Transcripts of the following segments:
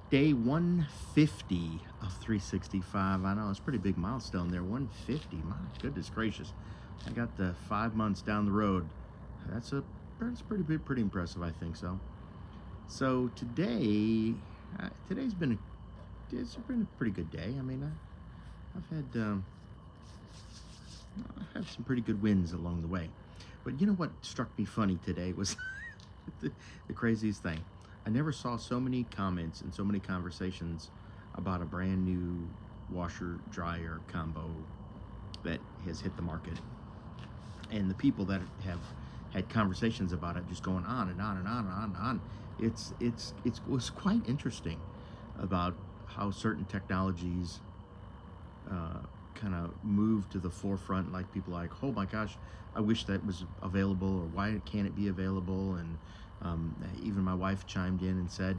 Day 150 of 365. I know it's a pretty big milestone there. 150. My goodness gracious. I got the 5 months down the road. That's pretty big, pretty impressive, I think so. So today's been it's been a pretty good day. I mean, I've had some pretty good wins along the way. But you know what struck me funny today was the craziest thing. I never saw so many comments and so many conversations about a brand new washer dryer combo that has hit the market. And the people that have had conversations about it just going on and on and on and on and on. It was quite interesting about how certain technologies kind of move to the forefront. Like people are like, oh my gosh, I wish that was available, or why can't it be available? And even my wife chimed in and said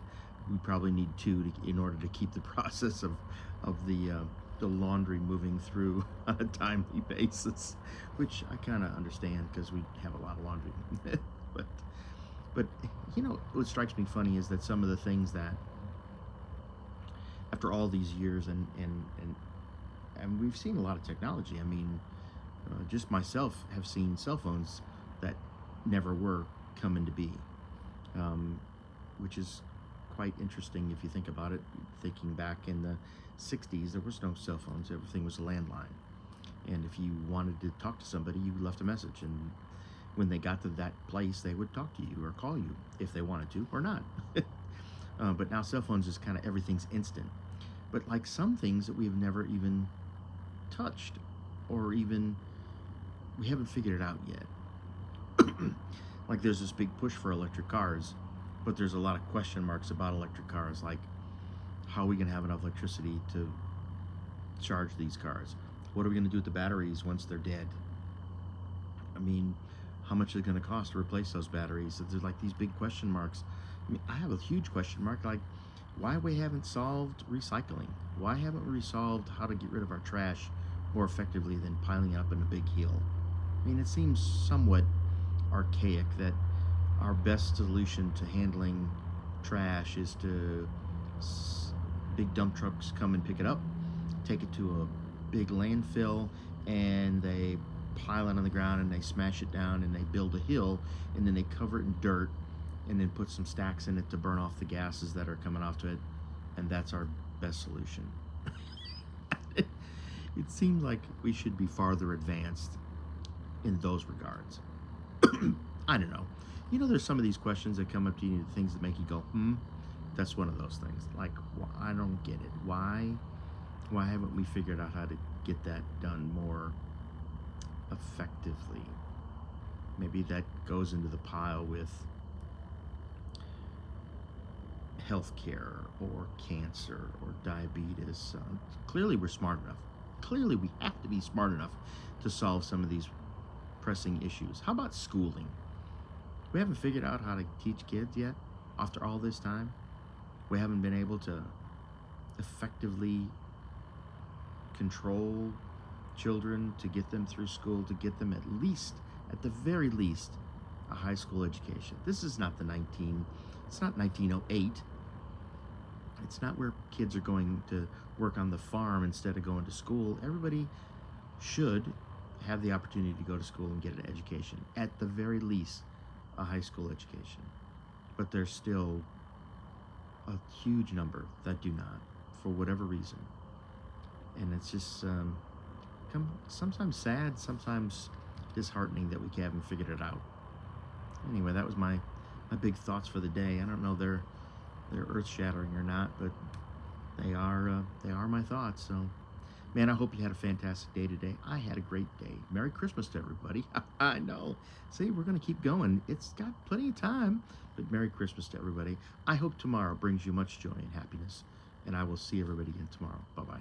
we probably need two in order to keep the process of the laundry moving through on a timely basis, which I kind of understand because we have a lot of laundry. but but you know what strikes me funny is that some of the things that after all these years and we've seen a lot of technology. I mean, just myself have seen cell phones that never were come into be, which is quite interesting if you think about it. Thinking back in the 60s, there was no cell phones. Everything was a landline. And if you wanted to talk to somebody, you left a message. And when they got to that place, they would talk to you or call you if they wanted to or not. But now cell phones is kind of everything's instant. But like some things that we've never even touched or even we haven't figured it out yet. Like there's this big push for electric cars, but there's a lot of question marks about electric cars, like how are we going to have enough electricity to charge these cars? What are we going to do with the batteries once they're dead? I mean, how much is it going to cost to replace those batteries? There's like these big question marks. I mean, I have a huge question mark, like why we haven't solved recycling. Why haven't we solved how to get rid of our trash more effectively than piling up in a big hill? I mean, it seems somewhat archaic that our best solution to handling trash is to big dump trucks come and pick it up, take it to a big landfill, and they pile it on the ground and they smash it down and they build a hill, and then they cover it in dirt and then put some stacks in it to burn off the gases that are coming off to it, and that's our best solution. It seems like we should be farther advanced in those regards. I don't know. You know, there's some of these questions that come up to you, things that make you go, That's one of those things. Like, I don't get it. Why haven't we figured out how to get that done more effectively? Maybe that goes into the pile with healthcare or cancer or diabetes. Clearly, we're smart enough. Clearly, we have to be smart enough to solve some of these pressing issues. How about schooling? We haven't figured out how to teach kids yet after all this time. We haven't been able to effectively control children to get them through school, to get them at the very least, a high school education. This is not it's not 1908. It's not where kids are going to work on the farm instead of going to school. Everybody should have the opportunity to go to school and get an education, at the very least, a high school education. But there's still a huge number that do not, for whatever reason. And it's just sometimes sad, sometimes disheartening that we haven't figured it out. Anyway, that was my big thoughts for the day. I don't know they're earth-shattering or not, but they are my thoughts. So, man, I hope you had a fantastic day today. I had a great day. Merry Christmas to everybody. I know. See, we're going to keep going. It's got plenty of time, but Merry Christmas to everybody. I hope tomorrow brings you much joy and happiness, and I will see everybody again tomorrow. Bye-bye.